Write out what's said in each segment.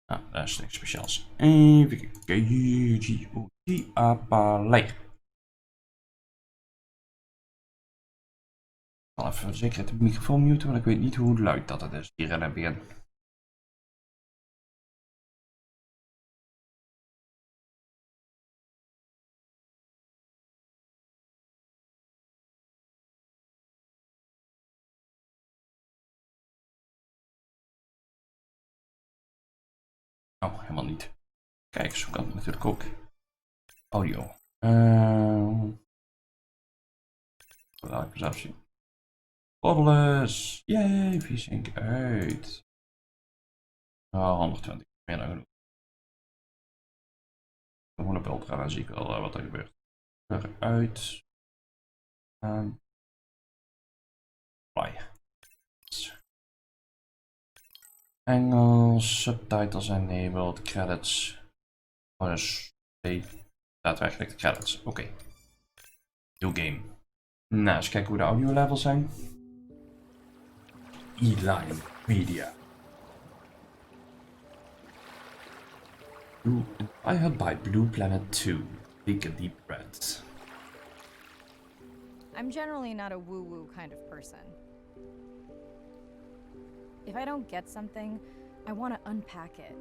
Nou, dat is niks speciaals. Even kijken. Appalei. Ik zal even voor de zekerheid de microfoon muten, want ik weet niet hoe luid dat het is hier in het begin. Oh, helemaal niet. Kijk, zo kan het natuurlijk ook. Audio. Laat ik mezelf zien. Borrelers. Yay, visink uit. Oh, 120. Meer dan genoeg. Gewoon op ultra, dan zie ik wel wat er gebeurt. Eruit. En. Fly. Engels, subtitles enabled, credits. Oh, dus daadwerkelijk de credits. Oké. New game. Nou, eens kijken hoe de audio levels zijn. E-line media. Inspired by Blue Planet 2. Take a deep breath. I'm generally not a woo-woo kind of person. If I don't get something, I want to unpack it,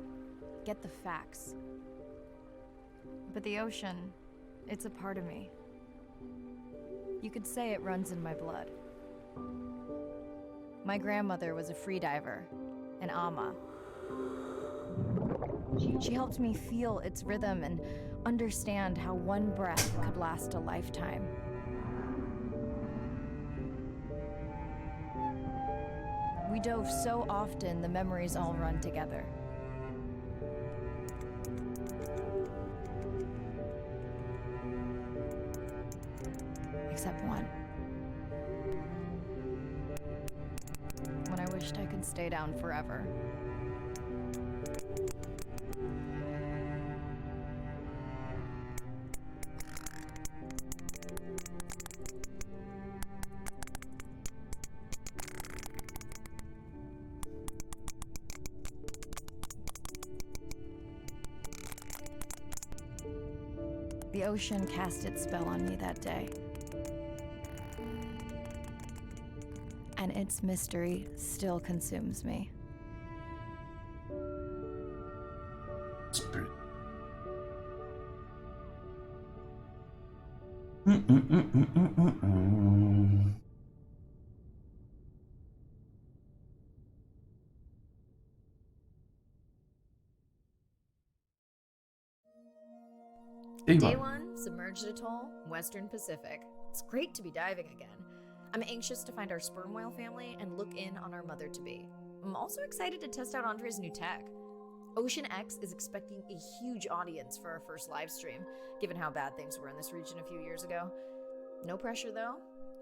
get the facts. But the ocean, it's a part of me. You could say it runs in my blood. My grandmother was a freediver, an ama. She helped me feel its rhythm and understand how one breath could last a lifetime. We dove so often, the memories all run together. Except one. When I wished I could stay down forever. The ocean cast its spell on me that day. And its mystery still consumes me. Spirit. Day 1, submerged atoll, Western Pacific. It's great to be diving again. I'm anxious to find our sperm whale family and look in on our mother-to-be. I'm also excited to test out Andre's new tech. Ocean X is expecting a huge audience for our first live stream, given how bad things were in this region a few years ago. No pressure though.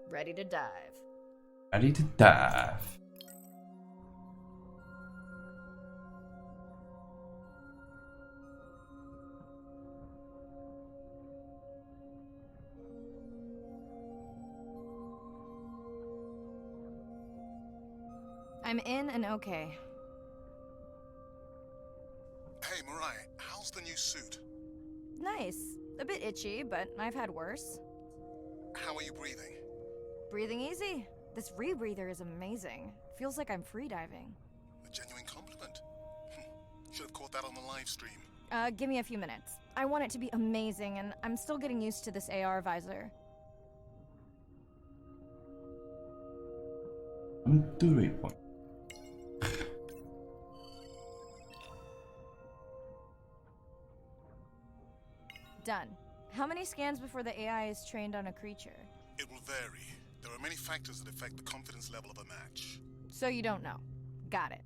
Ready to dive. Ready to dive. I'm in and okay. Hey, Mariah, how's the new suit? Nice. A bit itchy, but I've had worse. How are you breathing? Breathing easy. This rebreather is amazing. Feels like I'm freediving. A genuine compliment. Should have caught that on the live stream. Give me a few minutes. I want it to be amazing, and I'm still getting used to this AR visor. Done. How many scans before the AI is trained on a creature? It will vary. There are many factors that affect the confidence level of a match. So you don't know. Got it.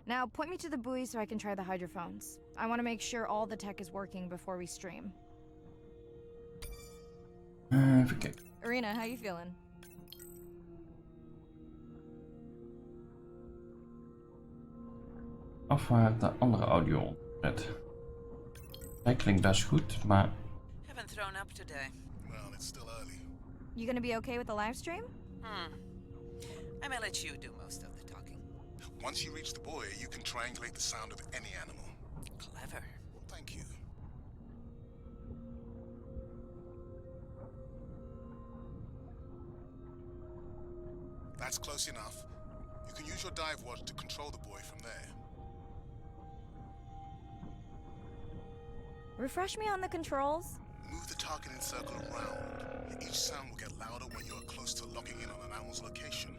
Now point me to the buoy so I can try the hydrophones. I want to make sure all the tech is working before we stream. Even kijken. Arena, how you feeling? Of waar de andere audio zit. Hij klinkt best goed, maar... Haven't thrown up today. Well, it's still early. You gonna be okay with the live stream? I may let you do most of the talking. Once you reach the buoy, you can triangulate the sound of any animal. Clever. Well, thank you. That's close enough. You can use your dive watch to control the buoy from there. Refresh me on the controls? Move the targeting circle around. Each sound will get louder when you are close to locking in on an animal's location.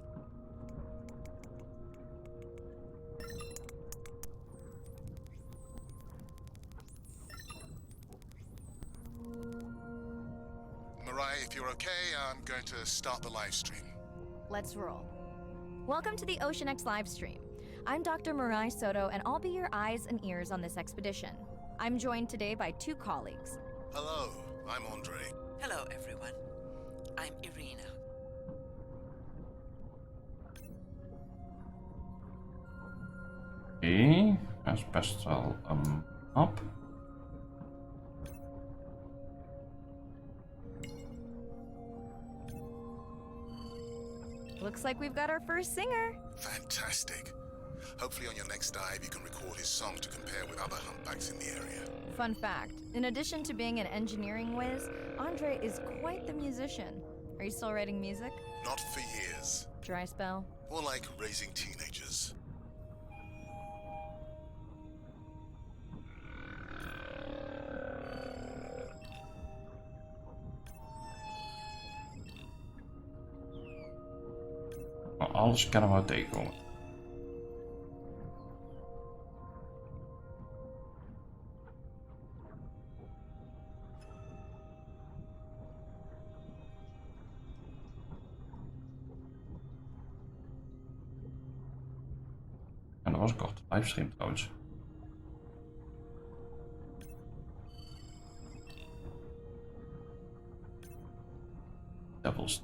Mariah, if you're okay, I'm going to start the live stream. Let's roll. Welcome to the Ocean X livestream. I'm Dr. Mirai Soto, and I'll be your eyes and ears on this expedition. I'm joined today by 2 colleagues. Hello, I'm Andre. Hello, everyone. I'm Irina. Oké, dat is best wel een map. Looks like we've got our first singer. Fantastic. Hopefully on your next dive you can record his song to compare with other humpbacks in the area. Fun fact, in addition to being an engineering whiz, Andre is quite the musician. Are you still writing music? Not for years. Dry spell? More like raising teenagers. Maar alles kan er wel tegenkomen. En dat was een korte livestream trouwens. Devils.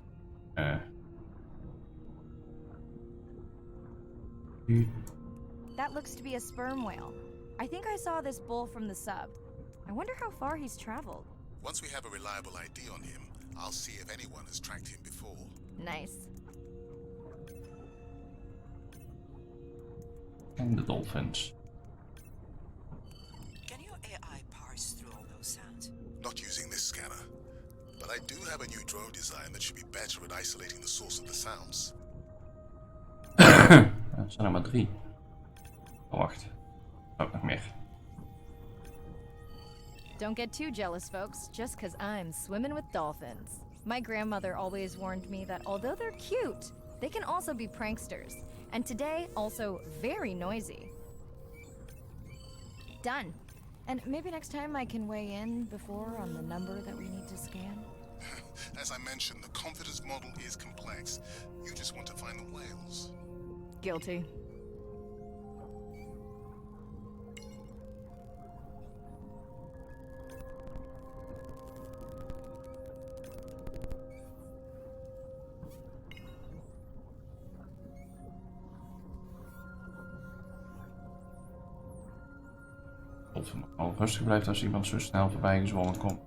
That looks to be a sperm whale. I think I saw this bull from the sub. I wonder how far he's traveled. Once we have a reliable ID on him, I'll see if anyone has tracked him before. Nice. En de dolphins. Can your AI parse through all those sounds? Not using this scanner. But I do have a new drone design that should be better at isolating the source of the sounds. Het zijn er maar 3. Oh, wacht. Ook nog meer. Don't get too jealous, folks, just 'cause I'm swimming with dolphins. My grandmother always warned me that although they're cute, they can also be pranksters. And today, also very noisy. Done. And maybe next time I can weigh in before on the number that we need to scan. As I mentioned, the confidence model is complex. You just want to find the whales. Guilty. Of al rustig blijft als iemand zo snel voorbij gezwommen komt.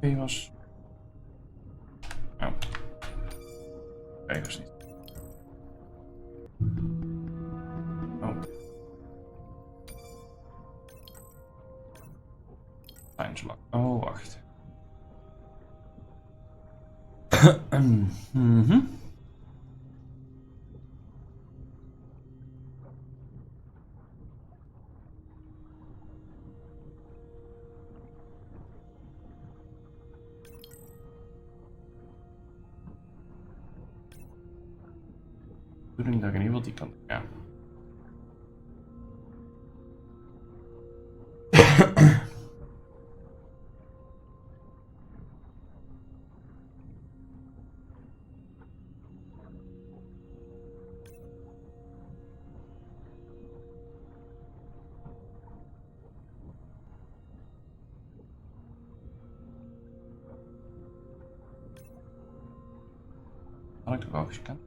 Oké, was. Oh. Kijk eens niet. Oh. Timeslot. Oh, wacht. Ik denk dat ik in ieder geval die kant ga. Had ik toch al gescand?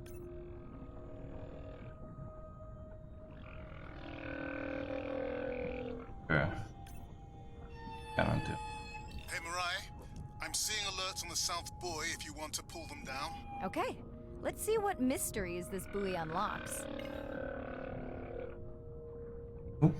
Ja, natuurlijk. Hey, Mirai. I'm seeing alerts on the South Buoy if you want to pull them down. Okay, let's see what mysteries this buoy unlocks. Oeh.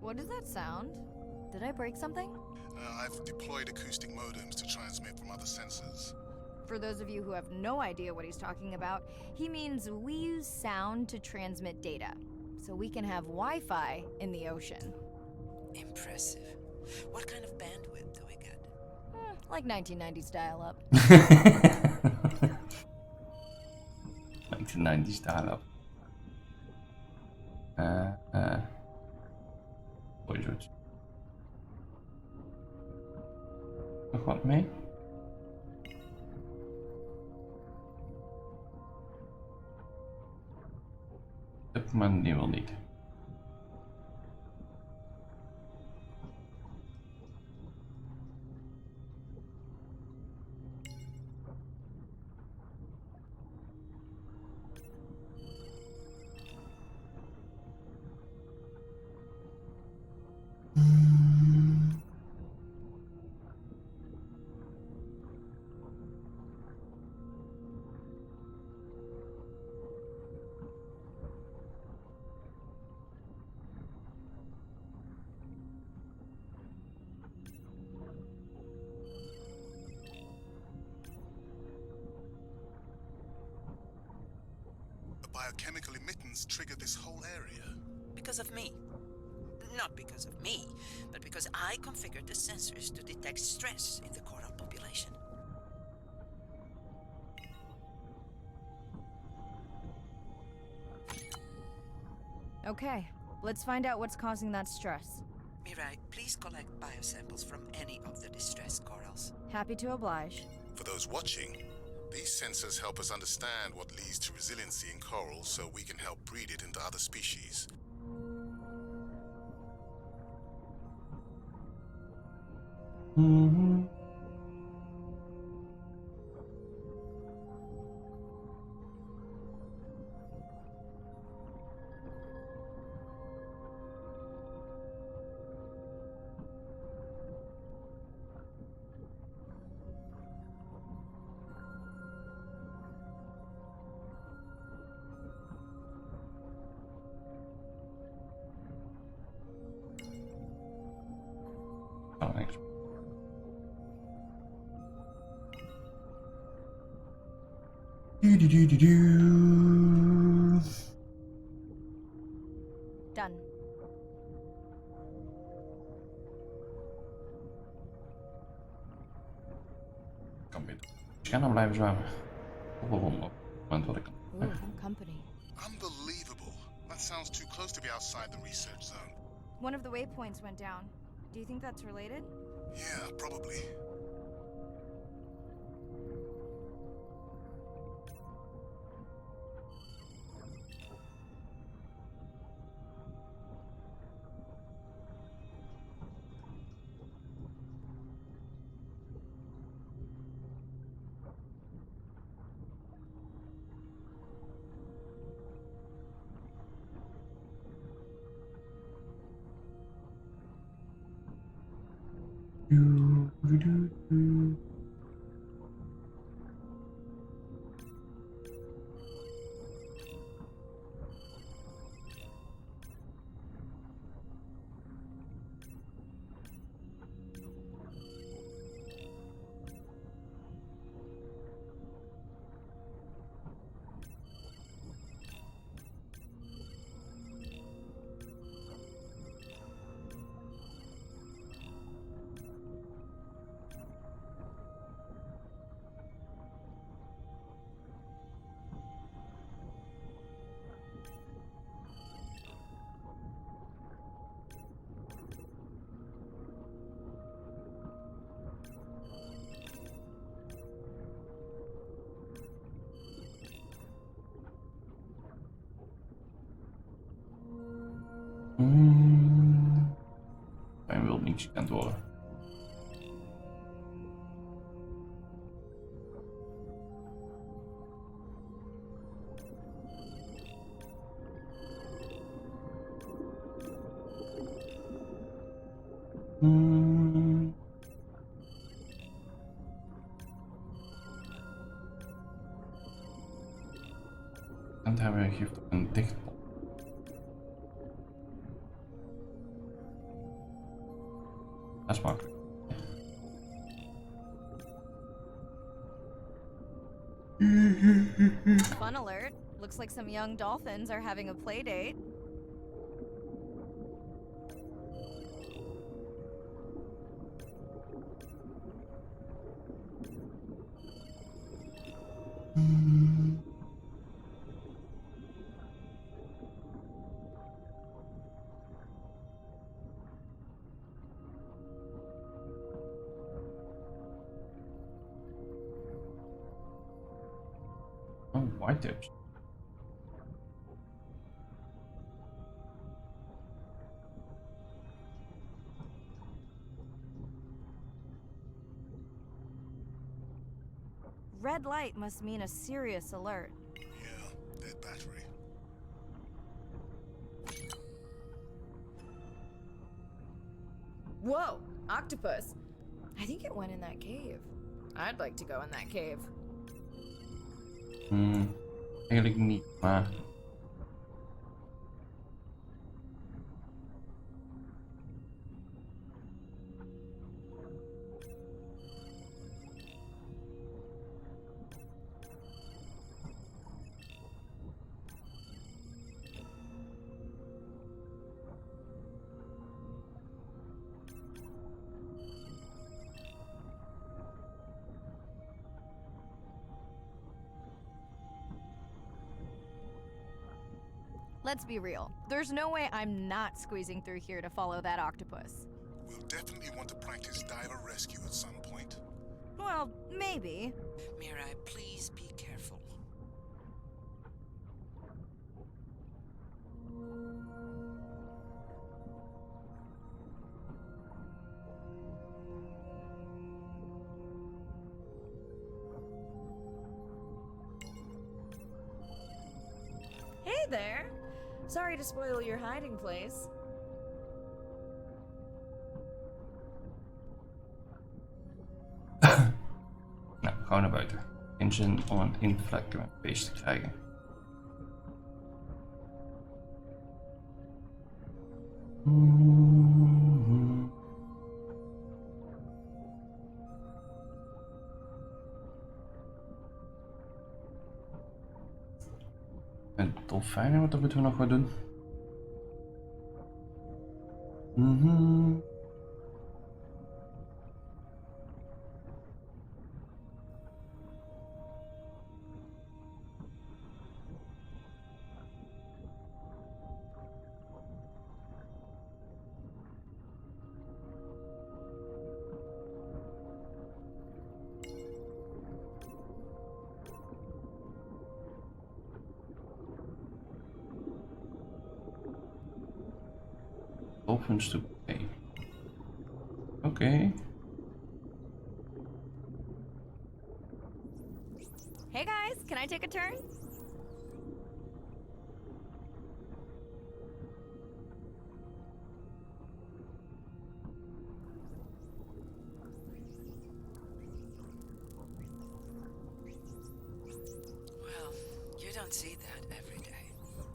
What does that sound? Did I break something? I've deployed acoustic modems to transmit from other sensors. For those of you who have no idea what he's talking about, he means we use sound to transmit data, so we can have Wi-Fi in the ocean. Impressive. What kind of bandwidth do we get? Like 1990s dial-up. 1990s dial-up. Gooi zoiets. Nog wat mee? Maar die wil niet. Biochemical emittance triggered this whole area. Because of me. Not because of me, but because I configured the sensors to detect stress in the coral population. Okay, let's find out what's causing that stress. Mirai, please collect biosamples from any of the distressed corals. Happy to oblige. For those watching, these sensors help us understand what leads to resiliency in corals so we can help breed it into other species. Oh, thanks. Done. Kan beter. Ik ga dan blijven zwemmen. Op een wonder. Op het moment wat ik Ooh, company. Unbelievable. That sounds too close to be outside the research zone. One of the waypoints went down. Do you think that's related? Yeah, probably. Hij wil niet gekend worden. En hij geeft een dicht. Dat is makkelijk. Fun alert. Looks like some young dolphins are having a play date. Oh, white tips. Red light must mean a serious alert. Yeah, dead battery. Whoa, octopus. I think it went in that cave. I'd like to go in that cave. Eigenlijk niet, maar... Let's be real. There's no way I'm not squeezing through here to follow that octopus. We'll definitely want to practice diver rescue at some point. Well, maybe. Mirai, please be careful. Hey there. Sorry to spoil your hiding place. Nou, gewoon naar buiten. Geen zin om een invlek met beest te krijgen. Een dolfijnen, wat moeten we nog wat doen? Dolphins to pay. Okay. Hey guys, can I take a turn? Well, you don't see that every day.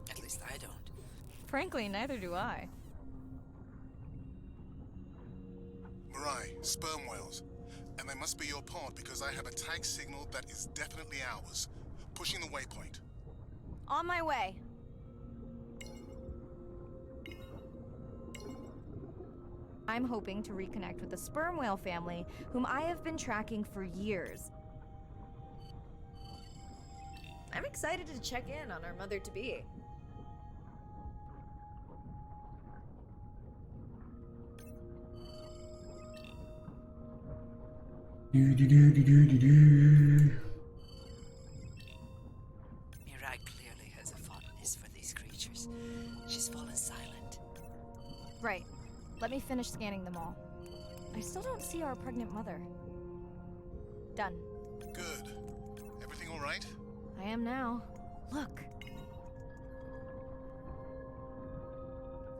At least I don't. Frankly, neither do I. Mirai, sperm whales. And they must be your pod because I have a tag signal that is definitely ours. Pushing the waypoint. On my way. I'm hoping to reconnect with the sperm whale family, whom I have been tracking for years. I'm excited to check in on our mother-to-be. Mirai clearly has a fondness for these creatures. She's fallen silent. Right. Let me finish scanning them all. I still don't see our pregnant mother. Done. Good. Everything all right? I am now. Look.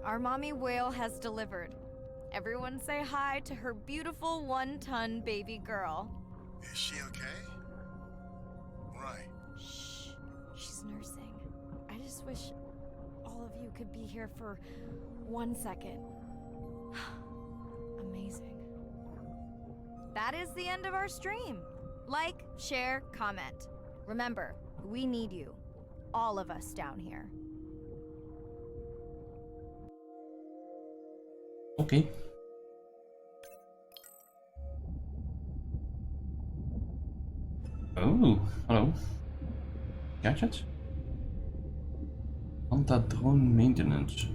Our mommy whale has delivered. Everyone say hi to her beautiful 1-ton baby girl. Is she okay? Right. Shh. She's nursing. I just wish all of you could be here for 1 second. Amazing. That is the end of our stream. Like, share, comment. Remember, we need you. All of us down here. Oké. Oh, hallo. Gadget? Anti-drone maintenance.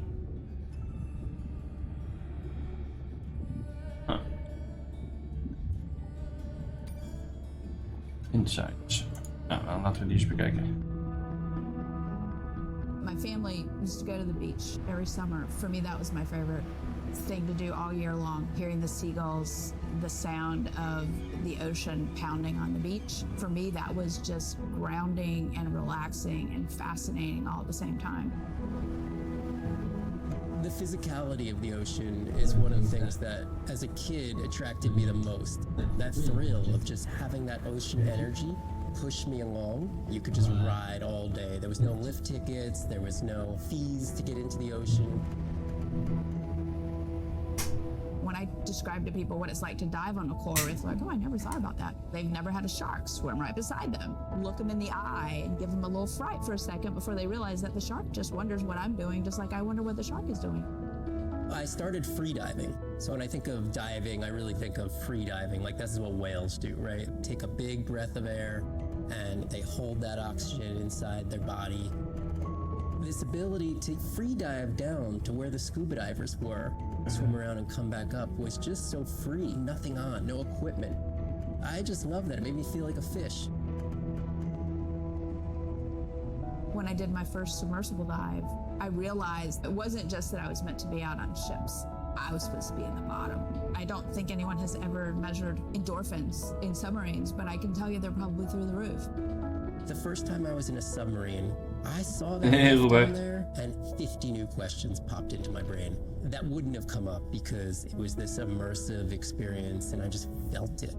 Huh. Insights. Nou, dan laten we die eens bekijken. My family used to go to the beach every summer. For me, that was my favorite thing to do all year long, hearing the seagulls, the sound of the ocean pounding on the beach. For me, that was just grounding and relaxing and fascinating all at the same time. The physicality of the ocean is one of the things that, as a kid, attracted me the most. That thrill of just having that ocean energy push me along. You could just ride all day. There was no lift tickets, there was no fees to get into the ocean. When I describe to people what it's like to dive on a coral reef, they're like, oh, I never thought about that. They've never had a shark swim right beside them. Look them in the eye and give them a little fright for a second before they realize that the shark just wonders what I'm doing, just like I wonder what the shark is doing. I started free diving. So when I think of diving, I really think of free diving. Like, this is what whales do, right? Take a big breath of air and they hold that oxygen inside their body. This ability to free dive down to where the scuba divers were, swim around and come back up, was just so free. Nothing on, no equipment. I just love that. It made me feel like a fish. When I did my first submersible dive, I realized it wasn't just that I was meant to be out on ships. I was supposed to be in the bottom. I don't think anyone has ever measured endorphins in submarines, but I can tell you they're probably through the roof. The first time I was in a submarine, I saw that down there, and 50 new questions popped into my brain that wouldn't have come up because it was this immersive experience, and I just felt it.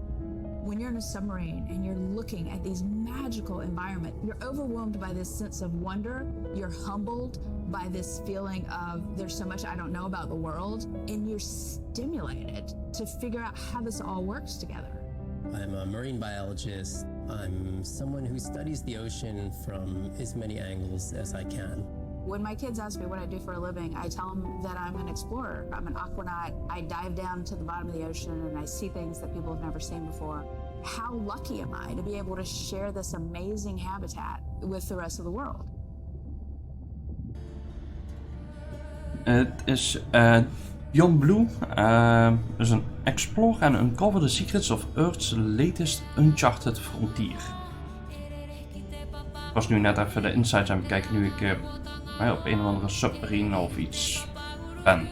When you're in a submarine and you're looking at these magical environment, you're overwhelmed by this sense of wonder. You're humbled by this feeling of there's so much I don't know about the world, and you're stimulated to figure out how this all works together. I'm a marine biologist. I'm someone who studies the ocean from as many angles as I can. When my kids ask me what I do for a living, I tell them that I'm an explorer. I'm an aquanaut. I dive down to the bottom of the ocean and I see things that people have never seen before. How lucky am I to be able to share this amazing habitat with the rest of the world? Het is Beyond Blue. Dus een explore and uncover the secrets of Earth's latest uncharted frontier. Ik was nu net even de insights aan het bekijken nu ik op een of andere submarine of iets ben.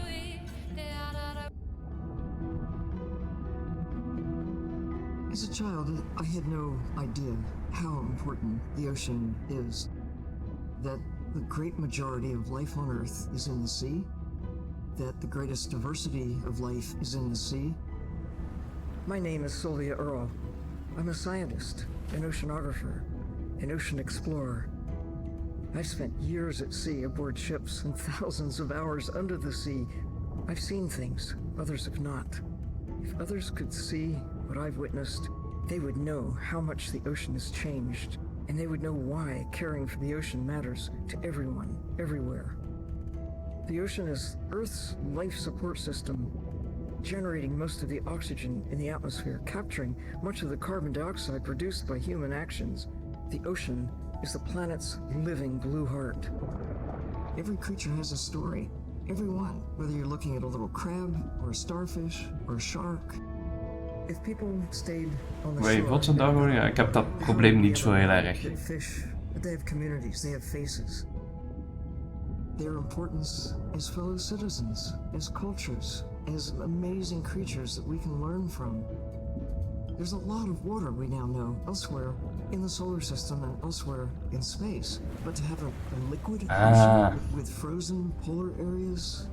As a child, I had no idea how important the ocean is. That the great majority of life on Earth is in the sea. That the greatest diversity of life is in the sea. My name is Sylvia Earle. I'm a scientist, an oceanographer, an ocean explorer. I've spent years at sea aboard ships and thousands of hours under the sea. I've seen things others have not. If others could see what I've witnessed, they would know how much the ocean has changed, and they would know why caring for the ocean matters to everyone, everywhere. The ocean is Earth's life support system, generating most of the oxygen in the atmosphere, capturing much of the carbon dioxide produced by human actions. The ocean is the planet's living blue heart. Every creature has a story. Every one, whether you're looking at a little crab, or a starfish, or a shark. If people stayed on the shore, Wat zijn daar? Ja, ik heb dat probleem niet zo heel erg. fish, but they have communities, they have faces. their importance as fellow citizens, as cultures, as amazing creatures that we can learn from. There's a lot of water we now know elsewhere in the solar system and elsewhere in space. But to have a liquid ocean with frozen polar areas,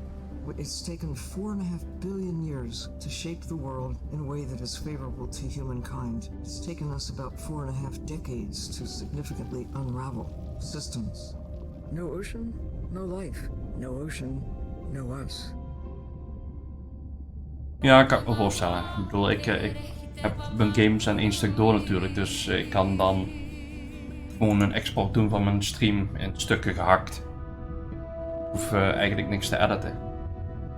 it's taken 4.5 billion years to shape the world in a way that is favorable to humankind. It's taken us about 4.5 decades to significantly unravel systems. No ocean, no life. No ocean, no us. Ja, ik kan het me voorstellen. Ik bedoel, ik heb mijn games aan één stuk door natuurlijk, dus ik kan dan gewoon een export doen van mijn stream in stukken gehakt. Ik hoef eigenlijk niks te editen.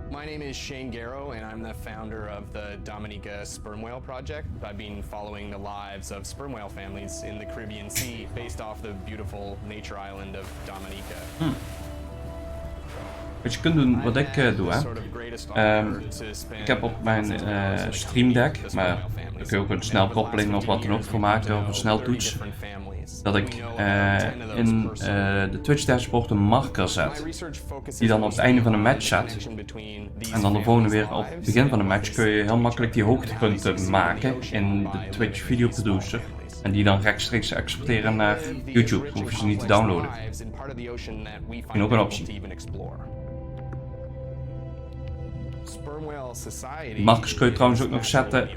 My name is Shane Garrow, and I'm the founder of the Dominica Sperm Whale Project. I've been following the lives of sperm whale families in the Caribbean Sea based off the beautiful nature island of Dominica. Wat je kunt doen, wat ik doe, hè. Ik heb op mijn stream deck, maar daar kun je ook een snelkoppeling of wat dan ook voor maken, of een sneltoets, dat ik in de Twitch dashboard een marker zet, die dan op het einde van een match zet. En dan de volgende weer op het begin van de match kun je heel makkelijk die hoogtepunten maken in de Twitch video producer. En die dan rechtstreeks exporteren naar YouTube, hoef je ze niet te downloaden. En ook een optie. Die markers kun je trouwens ook nog zetten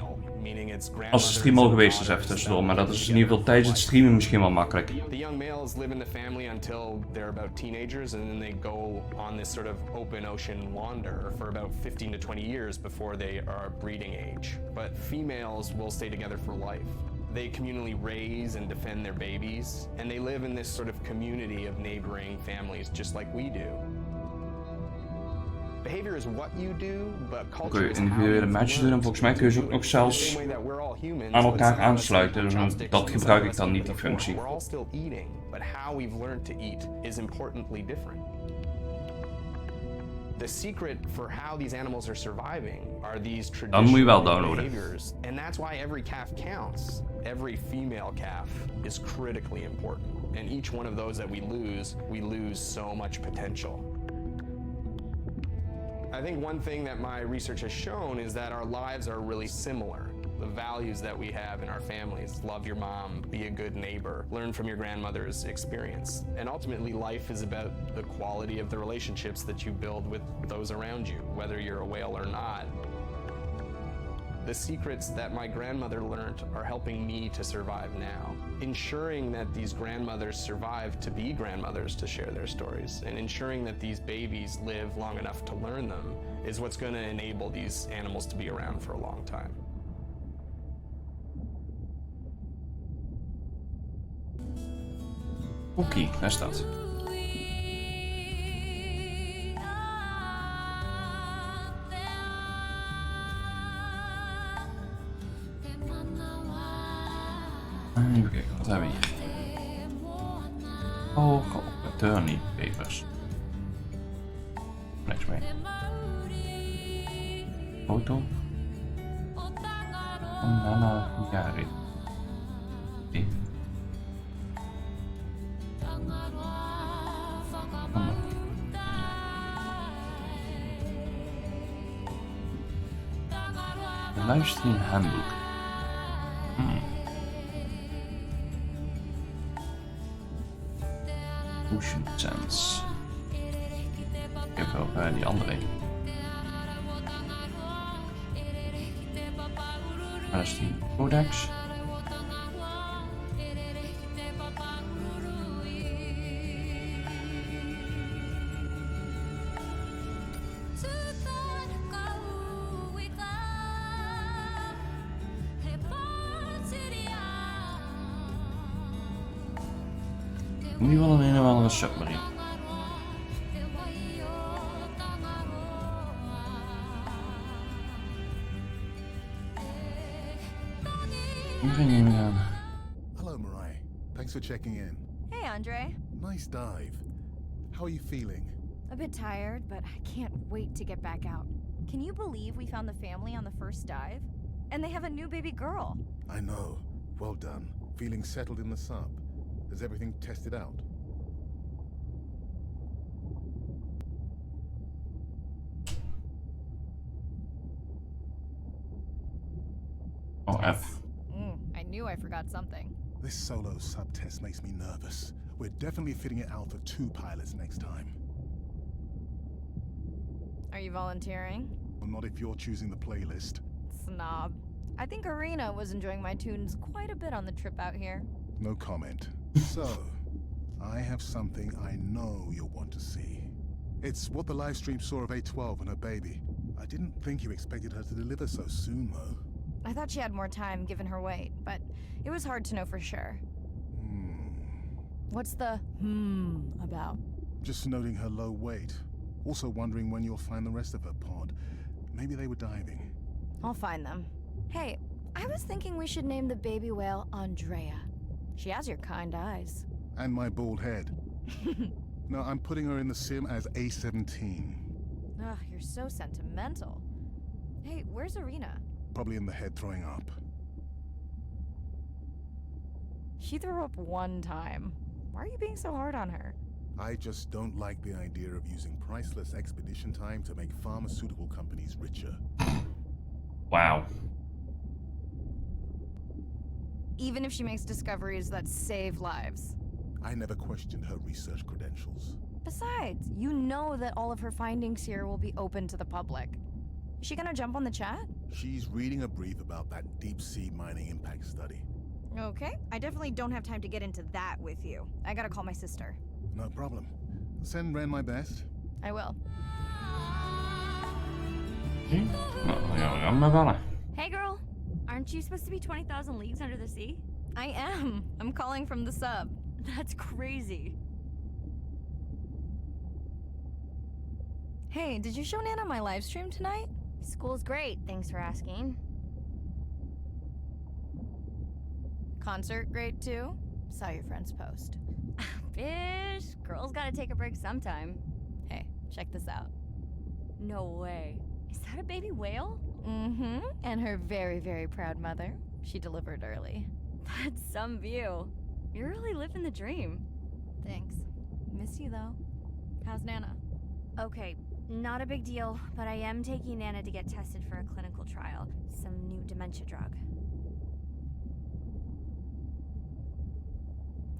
als de stream al geweest is, even tussendoor, maar dat is in ieder geval tijdens het streamen misschien wel makkelijk. The young males live in the family until they're about teenagers, and then they go on this sort of open ocean wander for about 15 to 20 years before they are breeding age. But females will stay together for life. They communally raise and defend their babies, and they live in this sort of community of neighboring families just like we do. Behavior is what you do, but culture is how you individuele matches doen en volgens mij kun je ze ook nog zelfs aan elkaar aansluiten. Dus dat gebruik ik dan niet, die functie. We're all still eating, but how we've learned to eat is importantly different. The secret for how these animals are surviving are these traditional behaviors, and that's why every calf counts. Every female calf is critically important, and each one of those that we lose so much potential. I think one thing that my research has shown is that our lives are really similar. The values that we have in our families, love your mom, be a good neighbor, learn from your grandmother's experience. And ultimately life is about the quality of the relationships that you build with those around you, whether you're a whale or not. The secrets that my grandmother learned are helping me to survive now. Ensuring that these grandmothers survive to be grandmothers to share their stories, and ensuring that these babies live long enough to learn them is what's going to enable these animals to be around for a long time. Oké, daar staat. Even kijken, wat hebben we hier? Oh, attorney papers. Niks mee. Foto. Van Nana Jari. Een livestream handboek. Ocean Sense. Ik heb wel die andere. Waar is die? Codex. Nu wel een of andere submarine. Hello, Mariah. Thanks for checking in. Hey, Andre. Nice dive. How are you feeling? A bit tired, but I can't wait to get back out. Can you believe we found the family on the first dive? And they have a new baby girl. I know. Well done. Feeling settled in the sub. Is everything tested out? F. I knew I forgot something. This solo sub-test makes me nervous. We're definitely fitting it out for 2 pilots next time. Are you volunteering? Well, not if you're choosing the playlist. Snob. I think Arena was enjoying my tunes quite a bit on the trip out here. No comment. So, I have something I know you'll want to see. It's what the live stream saw of A12 and her baby. I didn't think you expected her to deliver so soon, though. I thought she had more time given her weight, but it was hard to know for sure. What's the about? Just noting her low weight. Also wondering when you'll find the rest of her pod. Maybe they were diving. I'll find them. Hey, I was thinking we should name the baby whale Andrea. She has your kind eyes. And my bald head. No, I'm putting her in the sim as A17. Ugh, you're so sentimental. Hey, where's Arena? Probably in the head throwing up. She threw up one time. Why are you being so hard on her? I just don't like the idea of using priceless expedition time to make pharmaceutical companies richer. Wow. Even if she makes discoveries that save lives. I never questioned her research credentials. Besides, you know that all of her findings here will be open to the public. Is she gonna jump on the chat? She's reading a brief about that deep-sea mining impact study. Okay, I definitely don't have time to get into that with you. I gotta call my sister. No problem. Send Ren my best. I will. Nou, ja, we gaan maar bellen. Hey girl, aren't you supposed to be 20,000 leagues under the sea? I am. I'm calling from the sub. That's crazy. Hey, did you show Nana my live stream tonight? School's great, thanks for asking. Concert great too? Saw your friend's post. Bish, girls gotta take a break sometime. Hey, check this out. No way. Is that a baby whale? Mm-hmm. And her very, very proud mother. She delivered early. That's some view. You're really living the dream. Thanks. Miss you though. How's Nana? Okay, not a big deal, but I am taking Nana to get tested for a clinical trial. Some new dementia drug.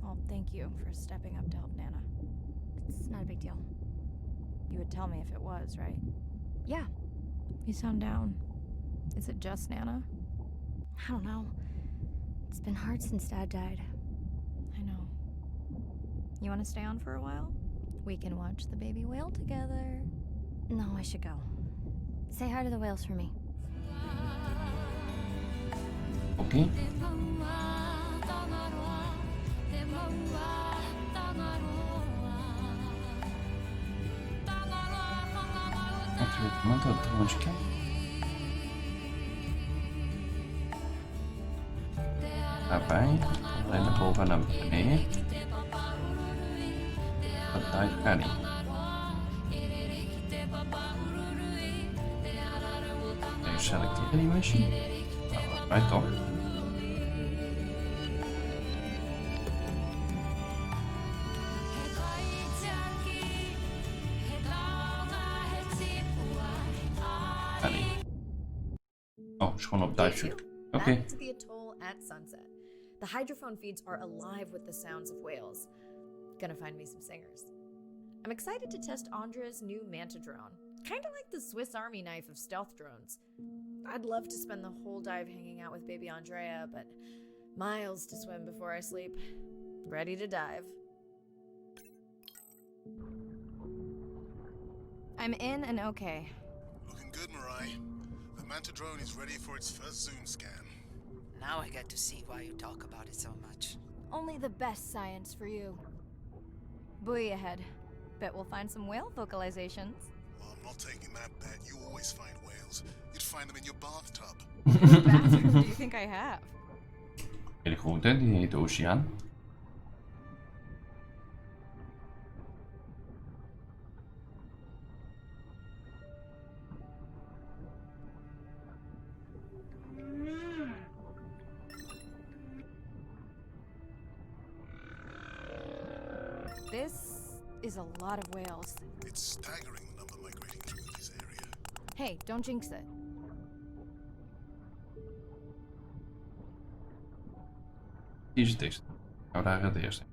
Oh, thank you for stepping up to help Nana. It's not a big deal. You would tell me if it was, right? Yeah. You sound down. Is it just Nana? I don't know. It's been hard since Dad died. I know. You want to stay on for a while? We can watch the baby whale together. No, I should go. Say hi to the whales for me. Oké. Activate mental drone scan. Daarbij. Alleen naar boven en naar beneden. Dat dive ready. Even selecteren die mission. Nou, dat toch. Oh, is gewoon op dive shoot. Okay. Back to the atoll at sunset. The hydrophone feeds are alive with the sounds of whales. Gonna find me some singers. I'm excited to test Andrea's new Manta drone. Kinda like the Swiss Army knife of stealth drones. I'd love to spend the whole dive hanging out with baby Andrea, but miles to swim before I sleep. Ready to dive. I'm in and okay. Looking good, Mirai. The Manta drone is ready for its first zoom scan. Now I get to see why you talk about it so much. Only the best science for you. Buoy ahead. Bet we'll find some whale vocalizations. Well, I'm not taking that bet. You always find whales. You'd find them in your bathtub. What bathtub do you think I have? Hele grote, die heet Oceaan. This is a lot of whales. It's staggering the number migrating through this area. Hey, don't jinx it. Die is het dichtst. Nou, daar het eerste.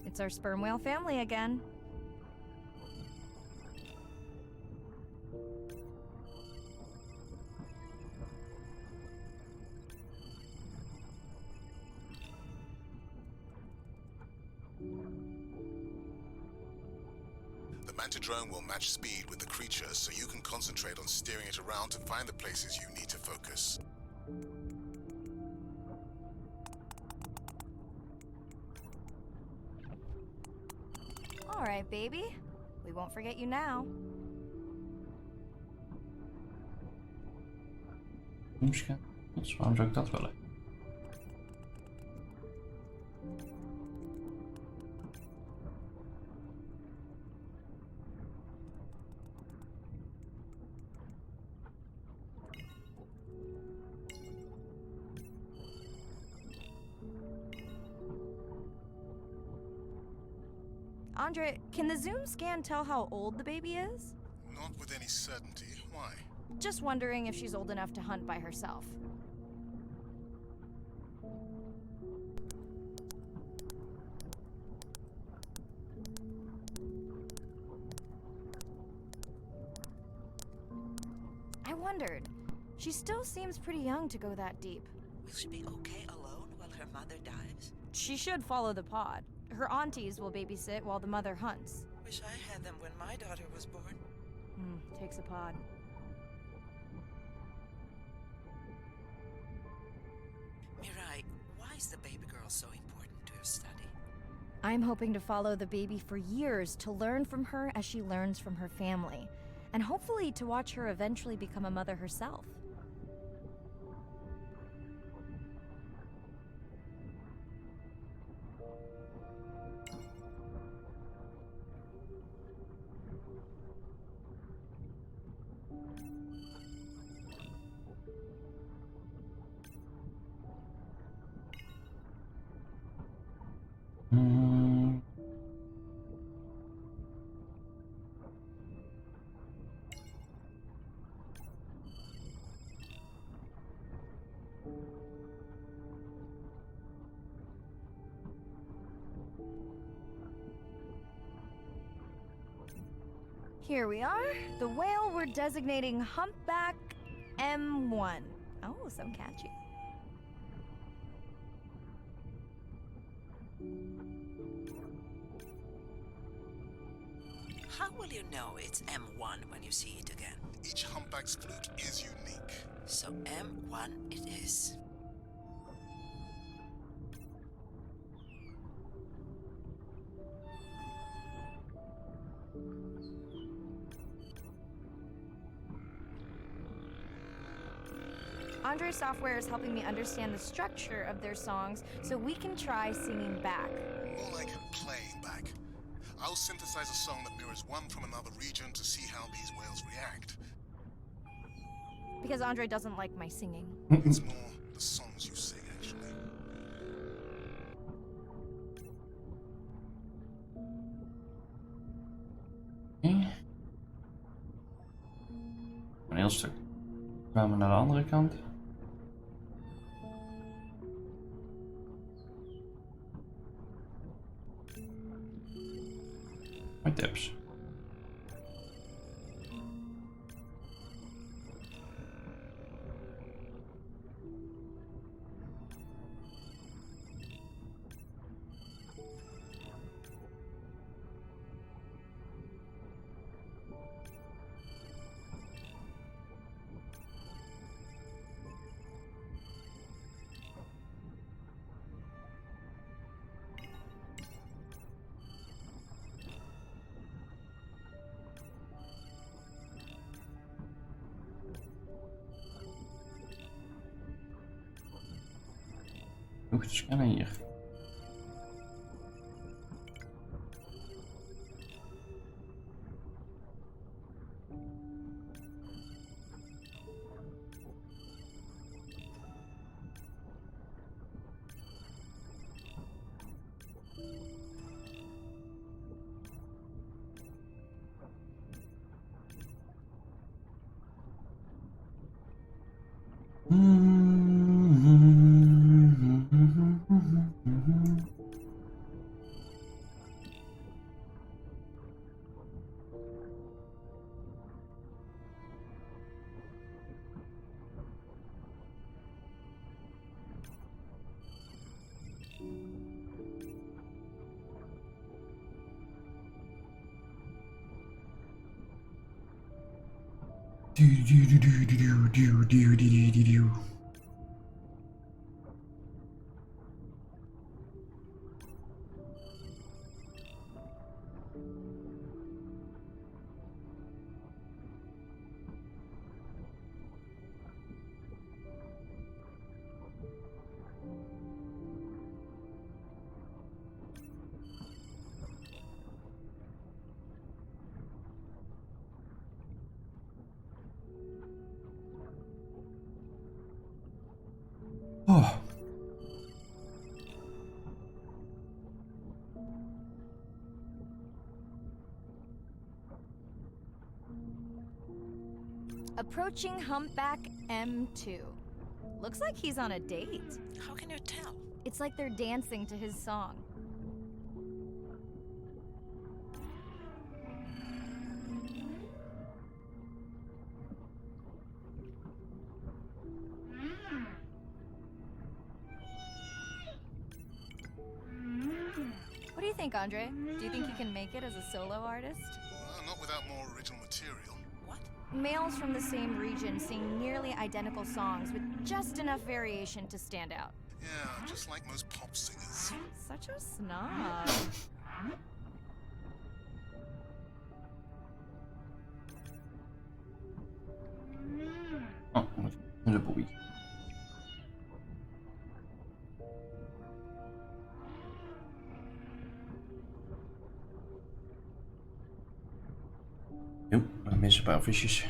It's our sperm whale family again. The Mantidrone will match speed with the creature, so you can concentrate on steering it around to find the places you need to focus. All right, baby. We won't forget you now. Misschien. Waarom zou ik dat willen? Andre, can the Zoom scan tell how old the baby is? Not with any certainty. Why? Just wondering if she's old enough to hunt by herself. I wondered. She still seems pretty young to go that deep. Will she be okay alone while her mother dies? She should follow the pod. Her aunties will babysit while the mother hunts. Wish I had them when my daughter was born. Takes a pod. Mirai, why is the baby girl so important to your study? I'm hoping to follow the baby for years to learn from her as she learns from her family, and hopefully to watch her eventually become a mother herself. Here we are, the whale we're designating Humpback M1. Oh, so catchy. How will you know it's M1 when you see it again? Each humpback's flute is unique. So M1 it is. Andre's software is helping me understand the structure of their songs so we can try singing back. More like playing back. I'll synthesize a song that mirrors one from another region to see how these whales react. Because Andre doesn't like my singing. It's more the songs you sing, actually. Een heel stuk. Gaan we naar de andere kant. My tips. Hoef te scannen hier. Oh. Approaching Humpback M2. Looks like he's on a date. How can you tell? It's like they're dancing to his song. What do you think, Andre? Do you think he can make it as a solo artist? Not without more original material. What? Males from the same region sing nearly identical songs with just enough variation to stand out. Yeah, just like most pop singers. Such a snob. Oh, de boei. Jo, dan missen een paar visjes.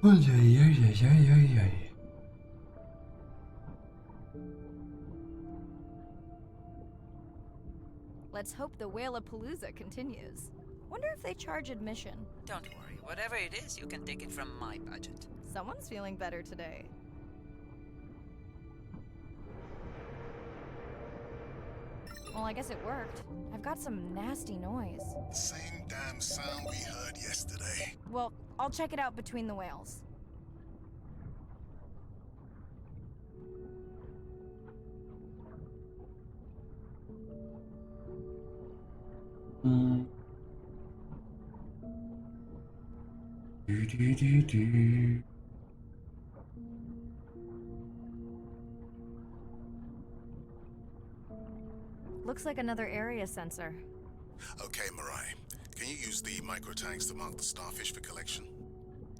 Oei, oei, oei, oei, oei, oei. Let's hope the Whalapalooza continues. Wonder if they charge admission. Don't worry. Whatever it is, you can take it from my budget. Someone's feeling better today. Well, I guess it worked. I've got some nasty noise. Same damn sound we heard yesterday. Well, I'll check it out between the whales. Do. Looks like another area sensor. Okay, Mirai. Can you use the micro-tanks to mark the starfish for collection?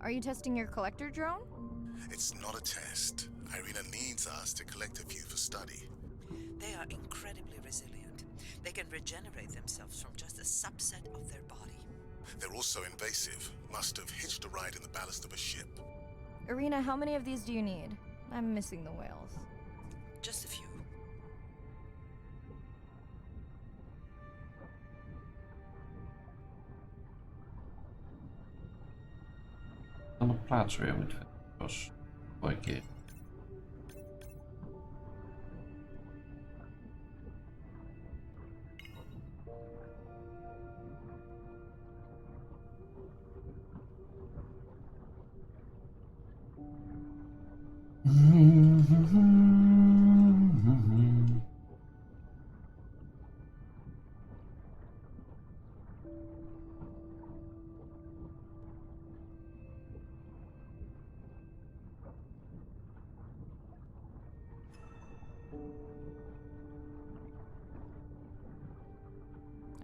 Are you testing your collector drone? It's not a test. Irina needs us to collect a few for study. They are incredibly resilient. They can regenerate themselves from just a subset of their body. They're also invasive. Must have hitched a ride in the ballast of a ship. Irina, how many of these do you need? I'm missing the whales. Just a few. Dan de plaats weer moet vinden. Zoals vorige keer.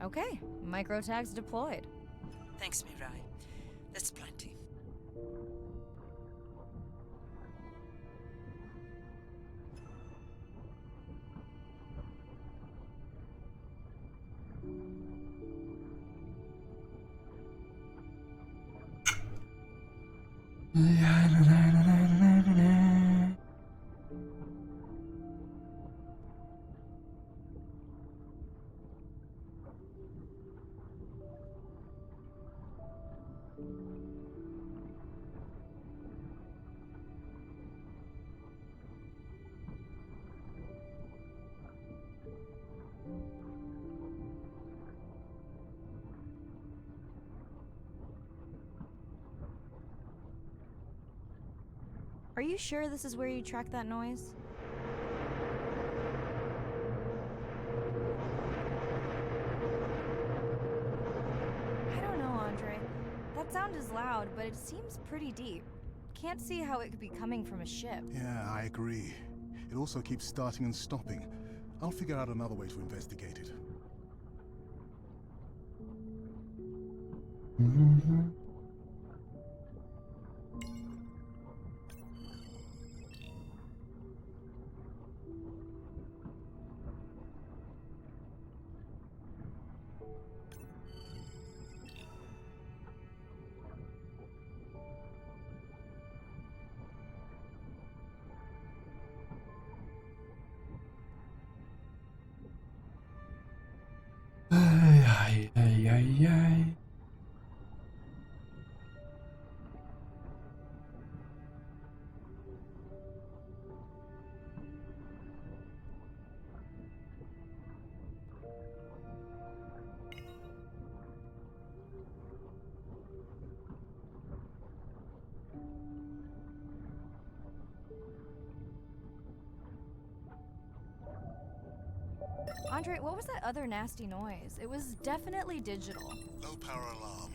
Okay, micro tags deployed. Thanks, Mirai. That's plenty. Are you sure this is where you tracked that noise? I don't know, Andre. That sound is loud, but it seems pretty deep. Can't see how it could be coming from a ship. Yeah, I agree. It also keeps starting and stopping. I'll figure out another way to investigate it. Ai, ai, ai, ai. Andre, what was that other nasty noise? It was definitely digital. Low power alarm.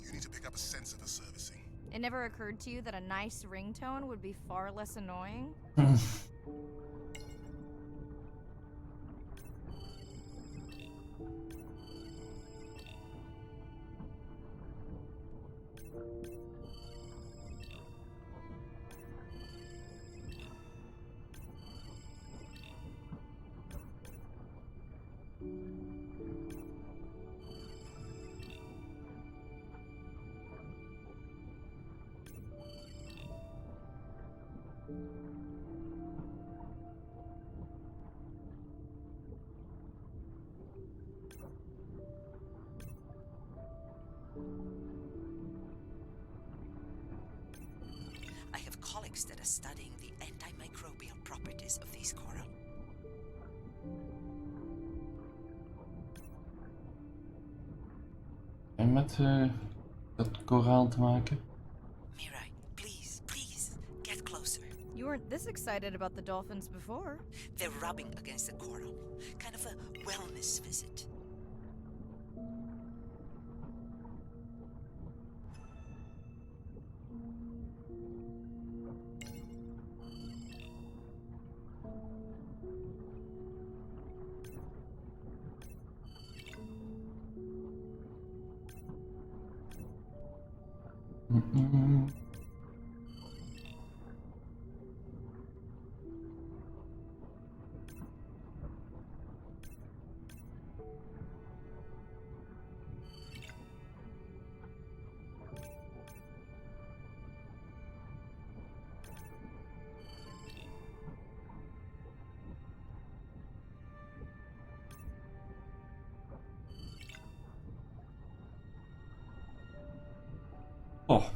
You need to pick up a sensor for servicing. It never occurred to you that a nice ringtone would be far less annoying? I have colleagues that are studying the antimicrobial properties of these coral. En met dat koraal te maken? Mirai, please, get closer. You weren't this excited about the dolphins before. They're rubbing against the coral. Kind of a wellness visit. Oh.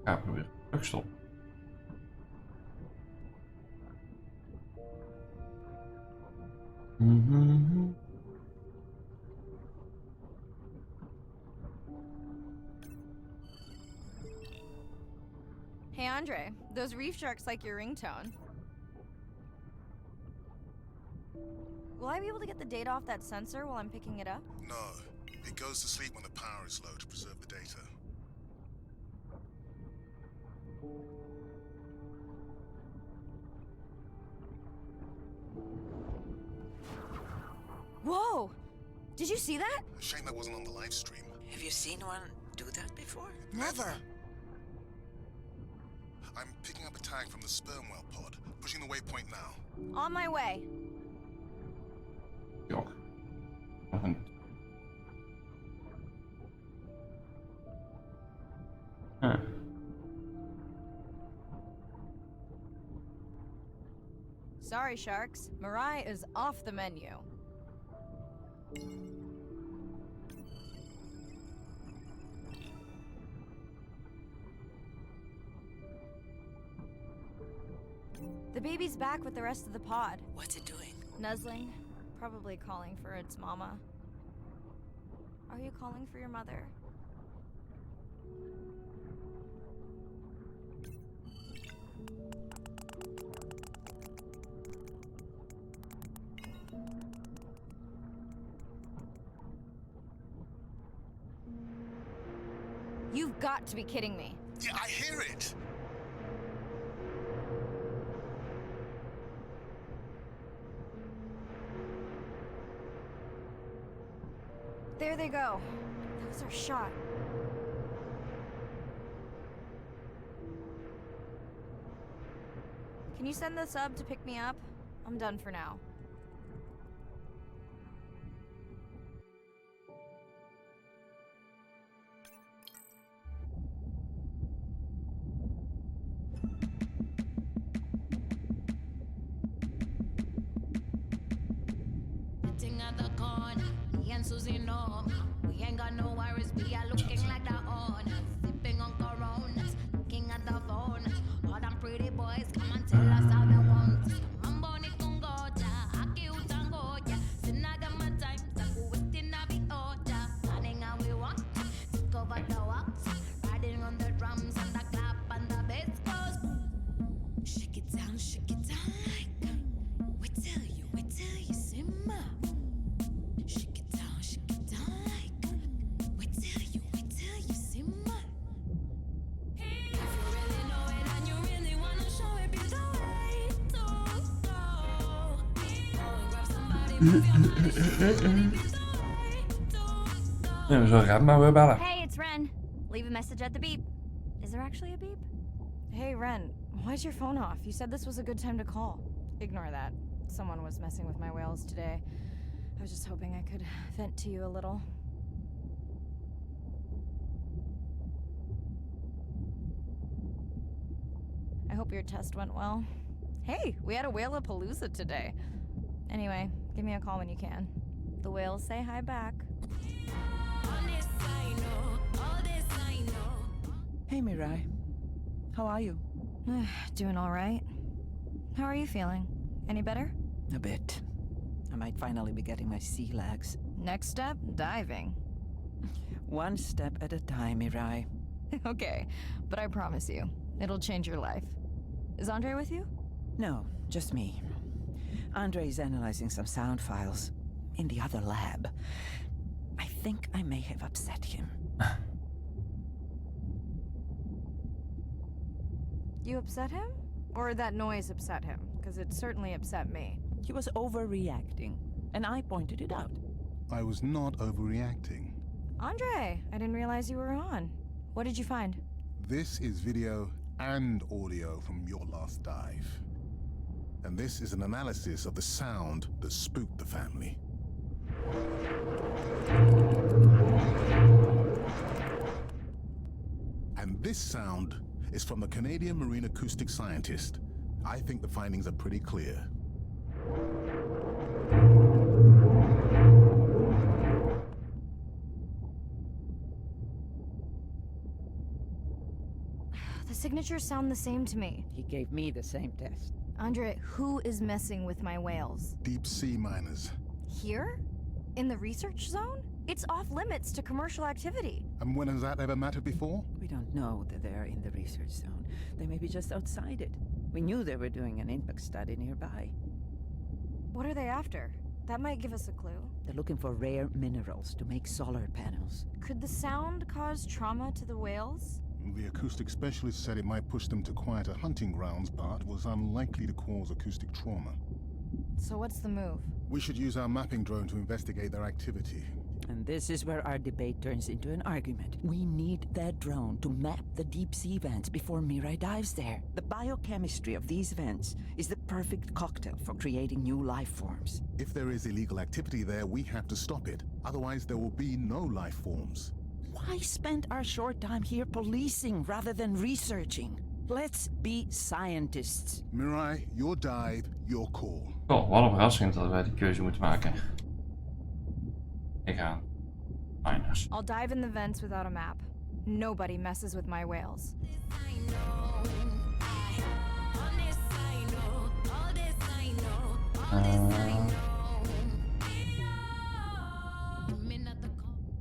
Ga ik weer terugstoppen. Hey Andre, those reef sharks like your ringtone. Will I be able to get the data off that sensor while I'm picking it up? No. It goes to sleep when the power is low to preserve the data. Whoa! Did you see that? Shame that wasn't on the live stream. Have you seen one do that before? Never. I'm picking up a tag from the sperm whale pod, pushing the waypoint now. On my way. Joh. Nog een. Sorry, sharks. Mirai is off the menu. The baby's back with the rest of the pod. What's it doing? Nuzzling. Probably calling for its mama. Are you calling for your mother? You've got to be kidding me. Yeah, I hear it. There they go. That was our shot. Can you send the sub to pick me up? I'm done for now. Sitting at the corner, me and Susie know we ain't got no worries. We are looking like the owners, sipping on Coronas, looking at the phone. All them pretty boys come and tell us how they want us. Come on, Bonnie Kungoja, Aki Utangoja, Sinaga time, Taku within a big order. Planning how we want, take over the walks, riding on the drums and the clap and the bass goes. Shake it down like we tell you, simmer. Shake it down like we tell you, simmer. If you really know it and you really wanna show it, be the way to go. Go and grab somebody, move your body, shake it, be the way to go. Ja, zo gaat maar weer bellen. Hey, it's Ren. Leave a message at the beep. Is there actually a beep? Hey, Ren. Why's your phone off? You said this was a good time to call. Ignore that. Someone was messing with my whales today. I was just hoping I could vent to you a little. I hope your test went well. Hey, we had a whale-a-palooza today. Anyway, give me a call when you can. The whales say hi back. On this I know, all this I know. Hey, Mirai. How are you? Doing all right. How are you feeling? Any better? A bit. I might finally be getting my sea legs. Next step, diving. One step at a time, Mirai. Okay, but I promise you, it'll change your life. Is Andre with you? No, just me. Andre is analyzing some sound files in the other lab. I think I may have upset him. You upset him? Or that noise upset him? Because it certainly upset me. He was overreacting, and I pointed it out. I was not overreacting. Andre, I didn't realize you were on. What did you find? This is video and audio from your last dive. And this is an analysis of the sound that spooked the family. And this sound is from the Canadian marine acoustic scientist. I think the findings are pretty clear. The signatures sound the same to me. He gave me the same test. Andre, who is messing with my whales? Deep sea miners. Here? In the research zone? It's off limits to commercial activity. And when has that ever mattered before? We don't know that they're in the research zone. They may be just outside it. We knew they were doing an impact study nearby. What are they after? That might give us a clue. They're looking for rare minerals to make solar panels. Could the sound cause trauma to the whales? The acoustic specialist said it might push them to quieter hunting grounds, but was unlikely to cause acoustic trauma. So what's the move? We should use our mapping drone to investigate their activity. And this is where our debate turns into an argument. We need that drone to map the deep sea vents before Mirai dives there. The biochemistry of these vents is the perfect cocktail for creating new life forms. If there is illegal activity there, we have to stop it. Otherwise, there will be no life forms. Why spend our short time here policing rather than researching? Let's be scientists. Mirai, your dive, your call. Oh, wat een verrassing dat wij die keuze moeten maken. Ik ga miners. I'll dive in the vents without a map. Nobody messes with my whales. On this I know,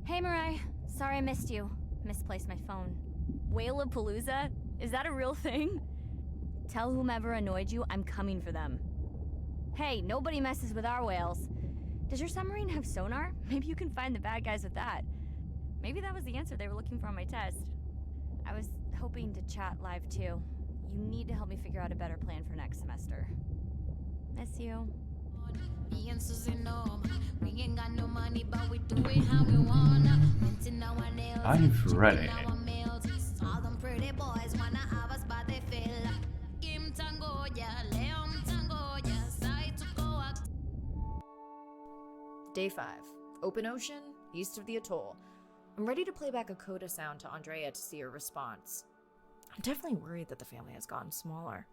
Hey, Mirai. Sorry I missed you. Misplaced my phone. Whale-a-palooza? Is that a real thing? Tell whomever annoyed you I'm coming for them. Hey, nobody messes with our whales. Does your submarine have sonar? Maybe you can find the bad guys with that. Maybe that was the answer they were looking for on my test. I was hoping to chat live too. You need to help me figure out a better plan for next semester. Miss you. Me and Susie know we ain't got no money, but we do it how we wanna. Minting our nails, I'm ready. chipping our meals. All them pretty boys wanna have us, but they feel. Kim tango, yeah, Leon tango, yeah, side to go out. Day 5. Open ocean, east of the atoll. I'm ready to play back a coda sound to Andrea to see her response. I'm definitely worried that the family has gotten smaller.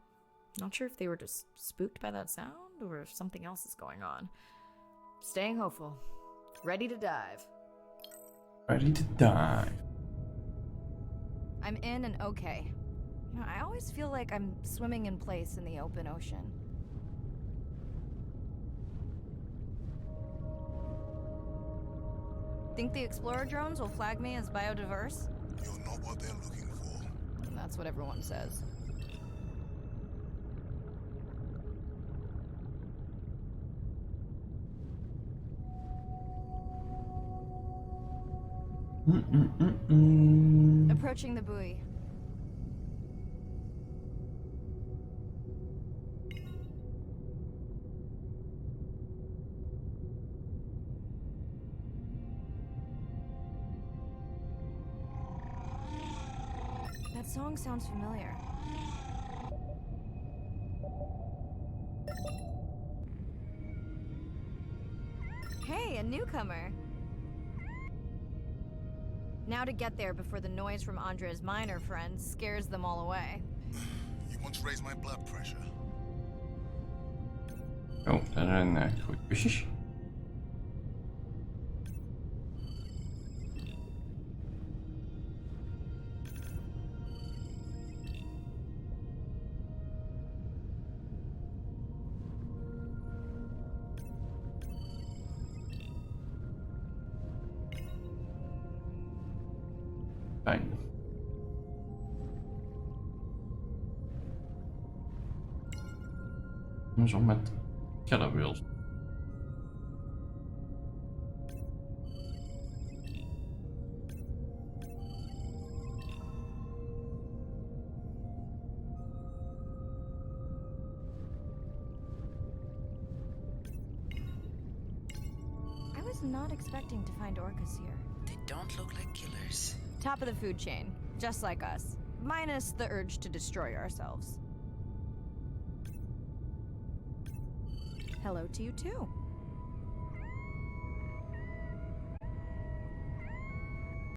Not sure if they were just spooked by that sound or if something else is going on. Staying hopeful. Ready to dive. Ready to dive. I'm in and okay. You know, I always feel like I'm swimming in place in the open ocean. Think the Explorer drones will flag me as biodiverse? You're not what they're looking for. That's what everyone says. Approaching the buoy. That song sounds familiar. Hey, a newcomer. Now to get there before the noise from Andrea's miner friends scares them all away. You want to raise my blood pressure? Oh, daar zijn goede kusjes. Fijn. Zo met killer wheels. I was not expecting to find orcas here. They don't look like killers. Top of the food chain, just like us. Minus the urge to destroy ourselves. Hello to you too.